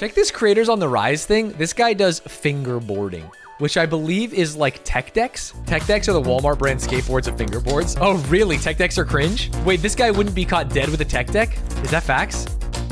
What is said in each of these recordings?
Check this creators on the rise thing. This guy does fingerboarding, which I believe is like tech decks. Tech decks are the Walmart brand skateboards of fingerboards. Oh, really? Tech decks are cringe? Wait, this guy wouldn't be caught dead with a tech deck? Is that facts?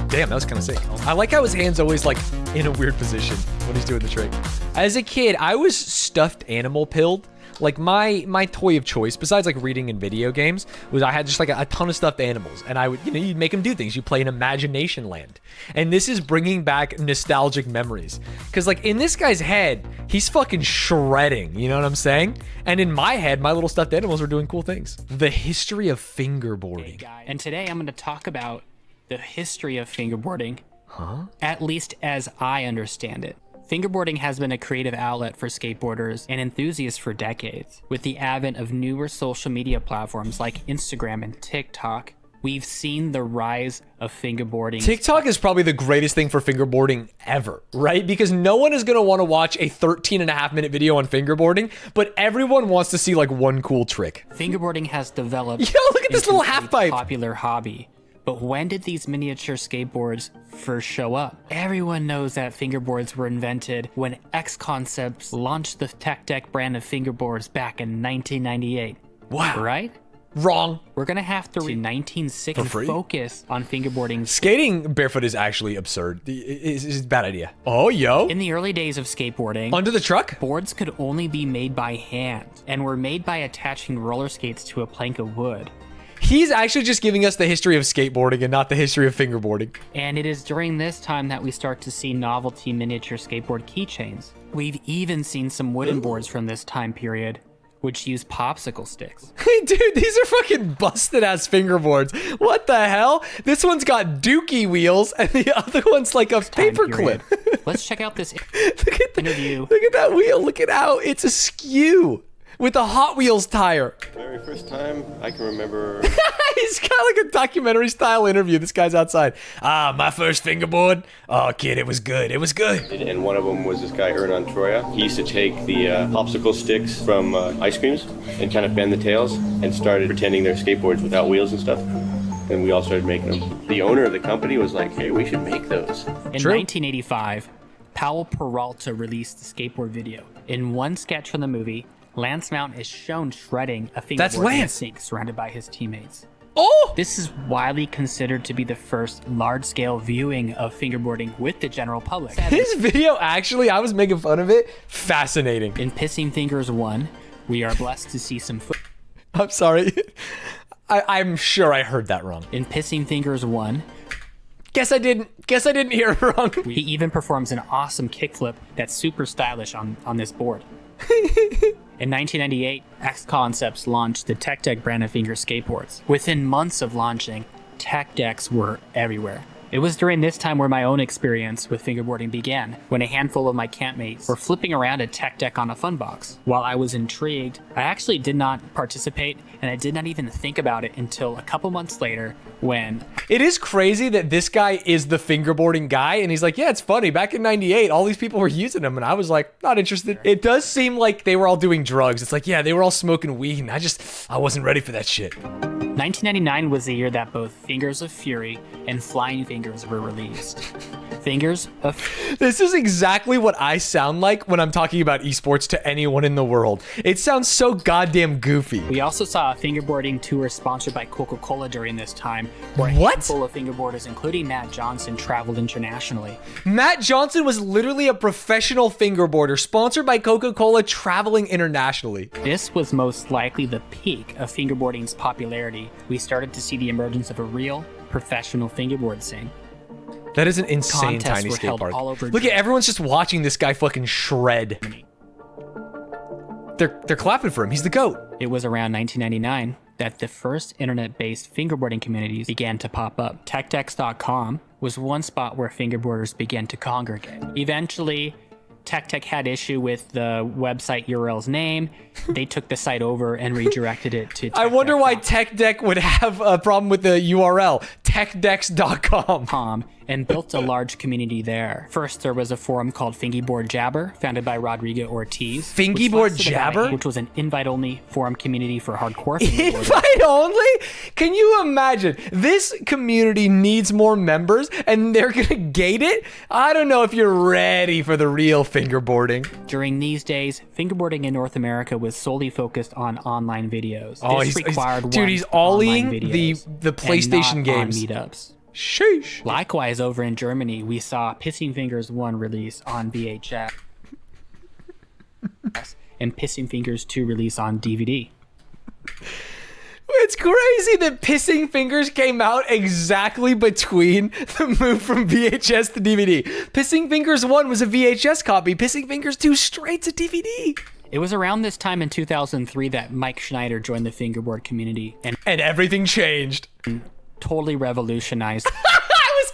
Damn, that was kind of sick. I like how his hand's always like in a weird position when he's doing the trick. As a kid, I was stuffed animal pilled. Like my toy of choice, besides like reading and video games, was I had just like a ton of stuffed animals, and I would, you know, you'd make them do things. You play in Imagination Land, and this is bringing back nostalgic memories. Cause like in this guy's head, he's fucking shredding. You know what I'm saying? And in my head, my little stuffed animals were doing cool things. The history of fingerboarding. And today I'm going to talk about the history of fingerboarding, at least as I understand it. Fingerboarding has been a creative outlet for skateboarders and enthusiasts for decades. With the advent of newer social media platforms like Instagram and TikTok, we've seen the rise of fingerboarding. TikTok is probably the greatest thing for fingerboarding ever, right? Because no one is going to want to watch a 13.5-minute video on fingerboarding, but everyone wants to see like one cool trick. Fingerboarding has developed Yo, look at this little half pipe. Popular hobby. But when did these miniature skateboards first show up? Everyone knows that fingerboards were invented when X Concepts launched the Tech Deck brand of fingerboards back in 1998. Wow. Right? Wrong. We're gonna have to read 1960 and focus on fingerboarding. Skating barefoot is actually absurd. It's a bad idea. Oh, yo. In the early days of skateboarding, under the truck, boards could only be made by hand and were made by attaching roller skates to a plank of wood. He's actually just giving us the history of skateboarding and not the history of fingerboarding. And it is during this time that we start to see novelty miniature skateboard keychains. We've even seen some wooden boards from this time period, which use popsicle sticks. Hey, dude, these are fucking busted ass fingerboards. What the hell? This one's got dookie wheels and the other one's like a paperclip. Let's check out this look at interview. Look at that wheel. Look at how it's askew with a Hot Wheels tire. Very first time I can remember. He's got like a documentary style interview. This guy's outside. My first fingerboard. Oh, kid, it was good. It was good. And one of them was this guy, Hernan Troya. He used to take the popsicle sticks from ice creams and kind of bend the tails and started pretending they're skateboards without wheels and stuff. And we all started making them. The owner of the company was like, hey, we should make those. In 1985, Powell Peralta released the skateboard video. In one sketch from the movie, Lance Mountain is shown shredding a fingerboard in a sink surrounded by his teammates. Oh! This is widely considered to be the first large-scale viewing of fingerboarding with the general public. This video, actually, I was making fun of it. Fascinating. In Pissing Fingers 1, we are blessed to see some I'm sorry. I'm sure I heard that wrong. In Pissing Fingers 1, Guess I didn't hear it wrong. He even performs an awesome kickflip that's super stylish on this board. In 1998, X Concepts launched the Tech Deck brand of finger skateboards. Within months of launching, Tech Decks were everywhere. It was during this time where my own experience with fingerboarding began, when a handful of my campmates were flipping around a Tech Deck on a fun box. While I was intrigued, I actually did not participate, and I did not even think about it until a couple months later when... It is crazy that this guy is the fingerboarding guy, and he's like, yeah, it's funny. Back in 98, all these people were using them, and I was like, not interested. It does seem like they were all doing drugs. It's like, yeah, they were all smoking weed, and I wasn't ready for that shit. 1999 was the year that both Fingers of Fury and Flying Fingers were released. Fingers of... This is exactly what I sound like when I'm talking about esports to anyone in the world. It sounds so goddamn goofy. We also saw a fingerboarding tour sponsored by Coca-Cola during this time, where a handful of fingerboarders, including Matt Johnson, traveled internationally. Matt Johnson was literally a professional fingerboarder, sponsored by Coca-Cola, traveling internationally. This was most likely the peak of fingerboarding's popularity. We started to see the emergence of a real professional fingerboard scene. That is an insane tiny skate park. Look at everyone's just watching this guy fucking shred. They're clapping for him. He's the GOAT. It was around 1999 that the first internet-based fingerboarding communities began to pop up. TechDecks.com was one spot where fingerboarders began to congregate. Eventually, TechDeck had issue with the website URL's name. They took the site over and redirected it to I wonder why TechDeck would have a problem with the URL, techdecks.com. and built a large community there. First, there was a forum called Fingerboard Jabber, founded by Rodrigo Ortiz. Fingerboard Jabber? Which was an invite-only forum community for hardcore fingerboarders. Invite only? Can you imagine? This community needs more members and they're gonna gate it? I don't know if you're ready for the real fingerboarding. During these days, fingerboarding in North America was solely focused on online videos. Oh, this required he's ollying the PlayStation games. On meetups. Sheesh. Likewise, over in Germany, we saw Pissing Fingers 1 release on VHS and Pissing Fingers 2 release on DVD. It's crazy that Pissing Fingers came out exactly between the move from VHS to DVD. Pissing Fingers 1 was a VHS copy. Pissing Fingers 2 straight to DVD. It was around this time in 2003 that Mike Schneider joined the fingerboard community and everything changed. Totally revolutionized. I was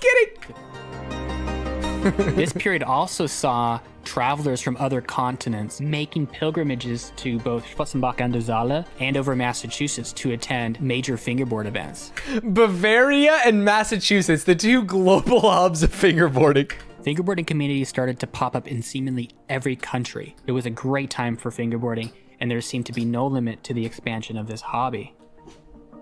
kidding. This period also saw travelers from other continents making pilgrimages to both Schwarzenbach an der Saale and over Massachusetts to attend major fingerboard events. Bavaria and Massachusetts, the two global hubs of fingerboarding. Fingerboarding communities started to pop up in seemingly every country. It was a great time for fingerboarding, and there seemed to be no limit to the expansion of this hobby.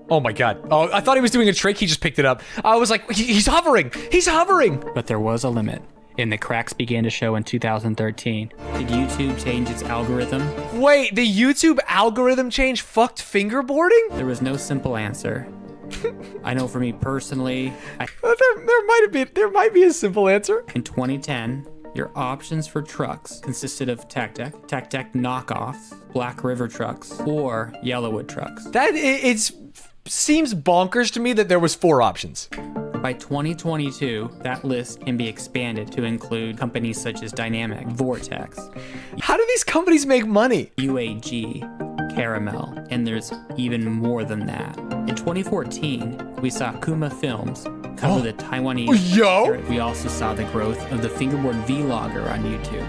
Oh my god. Oh, I thought he was doing a trick. He just picked it up. I was like, he's hovering. He's hovering. But there was a limit, and the cracks began to show in 2013. Did YouTube change its algorithm? Wait, the YouTube algorithm change fucked fingerboarding? There was no simple answer. I know for me personally, there might be a simple answer. In 2010, your options for trucks consisted of Tech Deck knockoffs, Black River trucks, or Yellowwood trucks. It seems bonkers to me that there was 4 options. By 2022, that list can be expanded to include companies such as Dynamic, Vortex. How do these companies make money? UAG, Caramel, and there's even more than that. In 2014, we saw Kuma Films cover the Taiwanese. Yo! We also saw the growth of the fingerboard vlogger on YouTube.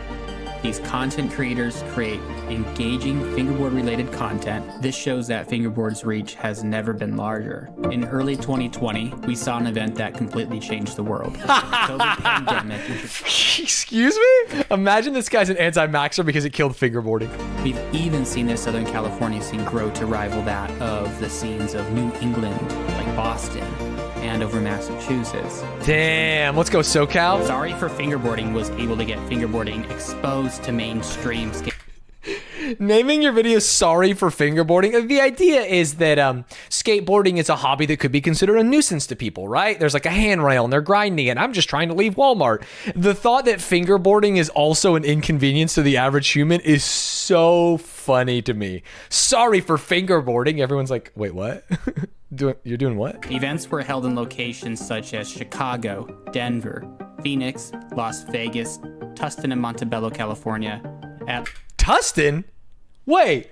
These content creators create engaging fingerboard-related content. This shows that fingerboard's reach has never been larger. In early 2020, we saw an event that completely changed the world. The COVID pandemic. Excuse me? Imagine this guy's an anti-maxer because it killed fingerboarding. We've even seen the Southern California scene grow to rival that of the scenes of New England, like Boston, and over Massachusetts. Damn, let's go SoCal. Sorry for Fingerboarding was able to get fingerboarding exposed to mainstream Naming your video Sorry for Fingerboarding. The idea is that skateboarding is a hobby that could be considered a nuisance to people, right? There's like a handrail and they're grinding it. I'm just trying to leave Walmart. The thought that fingerboarding is also an inconvenience to the average human is so funny to me. Sorry for fingerboarding. Everyone's like, wait, what? You're doing what? Events were held in locations such as Chicago, Denver, Phoenix, Las Vegas, Tustin and Montebello, California. Tustin? Wait,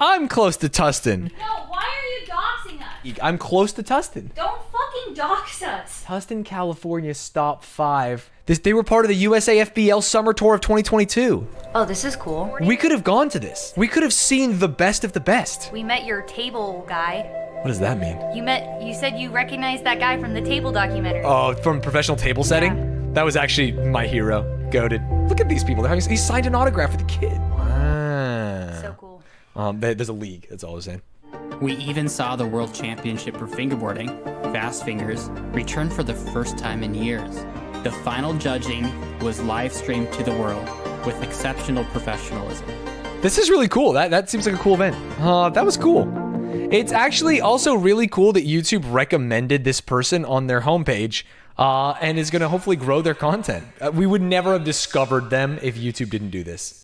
I'm close to Tustin. No, why are you doxing us? I'm close to Tustin. Don't fucking dox us. Tustin, California, stop 5. They were part of the USAFBL Summer Tour of 2022. Oh, this is cool. We could have gone to this. We could have seen the best of the best. We met your table guy. What does that mean? You said you recognized that guy from the table documentary. Oh, from professional table setting? Yeah. That was actually my hero. Goated. Look at these people. He signed an autograph with the kid. Wow. So cool. There's a league. That's all I was saying. We even saw the World Championship for Fingerboarding, Fast Fingers, return for the first time in years. The final judging was live streamed to the world with exceptional professionalism. This is really cool. That seems like a cool event. That was cool. It's actually also really cool that YouTube recommended this person on their homepage and is going to hopefully grow their content. We would never have discovered them if YouTube didn't do this.